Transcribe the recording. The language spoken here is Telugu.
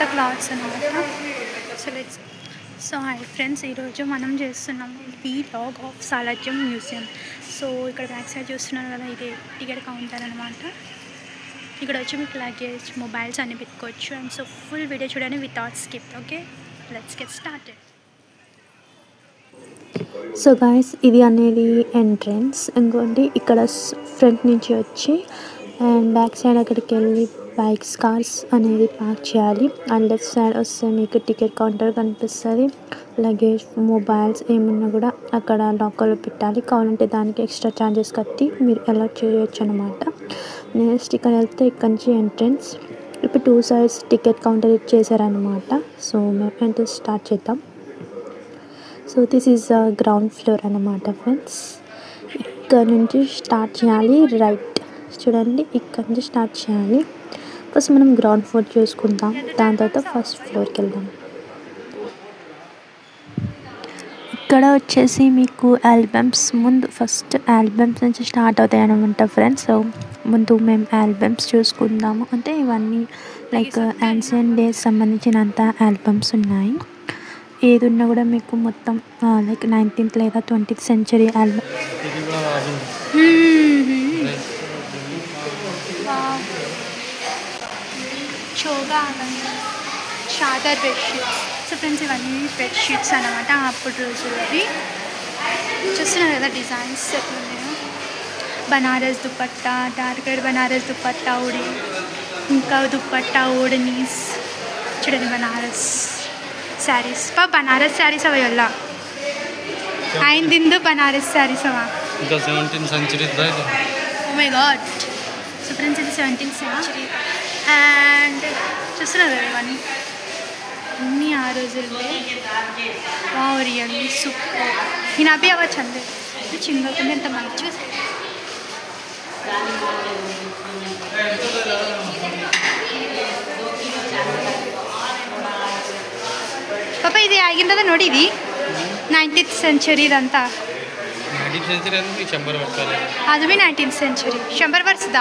ఇదంతా క్లాత్స్ అన్నమాట. సో హాయ్ ఫ్రెండ్స్, ఈరోజు మనం చేస్తున్నాం vlog of Salar Jung museum. So ఇక్కడ బ్యాక్ సైడ్ చూస్తున్నారు కదా, ఇది టికెట్ కౌంటర్ అనమాట. ఇక్కడ వచ్చి మీకు లగేజ్, మొబైల్స్ అన్నీ పెట్టుకోవచ్చు. అండ్ సో ఫుల్ వీడియో చూడండి without skip. Okay, let's get started. So guys, ఇది అనేది ఎంట్రన్స్. ఇంకోటి ఇక్కడ ఫ్రంట్ నుంచి వచ్చి అండ్ బ్యాక్ సైడ్ అక్కడికి వెళ్ళి బైక్స్, కార్స్ అనేది పార్క్ చేయాలి. అండ్ లెఫ్ట్ సైడ్ వస్తే మీకు టికెట్ కౌంటర్ కనిపిస్తుంది. లగేజ్, మొబైల్స్ ఏమున్నా కూడా అక్కడ లాకర్లో పెట్టాలి. కావాలంటే దానికి ఎక్స్ట్రా ఛార్జెస్ కట్టి మీరు అలౌట్ చేయొచ్చు అనమాట. నెక్స్ట్ ఇక్కడ వెళ్తే ఇక్కడ నుంచి ఎంట్రన్స్. ఇప్పుడు 2 sides టికెట్ కౌంటర్ ఇచ్చేసారనమాట. సో మేము ఎంట్రన్స్ స్టార్ట్ చేద్దాం. So this is ground floor అన్నమాట ఫ్రెండ్స్. ఇక్కడ నుంచి స్టార్ట్ చేయాలి. రైట్ చూడండి, ఇక్కడ నుంచి స్టార్ట్ చేయాలి. ఫస్ట్ మనం గ్రౌండ్ ఫ్లోర్ చూసుకుందాం, దాని తర్వాత ఫస్ట్ ఫ్లోర్కి వెళ్దాం. ఇక్కడ వచ్చేసి మీకు ఆల్బమ్స్, ముందు ఫస్ట్ ఆల్బమ్స్ నుంచి స్టార్ట్ అవుతాయి అనమాట ఫ్రెండ్స్. సో ముందు మేము ఆల్బమ్స్ చూసుకుందాము. అంటే ఇవన్నీ లైక్ యాన్షియంట్ డేస్ సంబంధించినంత ఆల్బమ్స్ ఉన్నాయి. ఏది ఉన్నా కూడా మీకు మొత్తం లైక్ 19th లేదా 20th century ఆల్బమ్. చోగా చాదర్ బెడ్షీట్స్. సో ఫ్రెండ్స్, ఇవన్నీ బెడ్షీట్స్ అనమాట అప్పుడు రోజులవి. చూస్తున్నారు కదా డిజైన్స్ ఎట్లున్నాయో. బనారస్ దుపట్టా, డార్క్ రెడ్ బనారస్ దుపట్టా ఉడి, ఇంకా దుపట్టా ఓడనీస్ చూడండి. బనారస్ ಸ್ಯಾರೀಸ್ ಬನಾರಸ್ ಸ್ಯಾರೀಸ್ ಅವ ಎಲ್ಲ ಐಂದಿಂದು ಬನಾರಸ್ ಸ್ಯಾರೀಸ್ ಅವ. 17th century oh my god. So friends, ఇది 17th century. అండ్ చూస్తున్నారు కదా ఇవన్నీ అన్నీ ఆ రోజుల్లో. Wow, really super. నేను అవి అవ్వచ్చు అంతే. ఇది చిన్నకుండా ఎంత మంచిగా. ಪಾಪ ಇದು ಆಗಿರೋದ ನೋಡಿ, ಇದು 19th century ಇದಂತ. 19th century ಅಂದ್ರೆ 100 ವರ್ಷ. ಅದು ಬಿ 19th century 100 ವರ್ಷದ.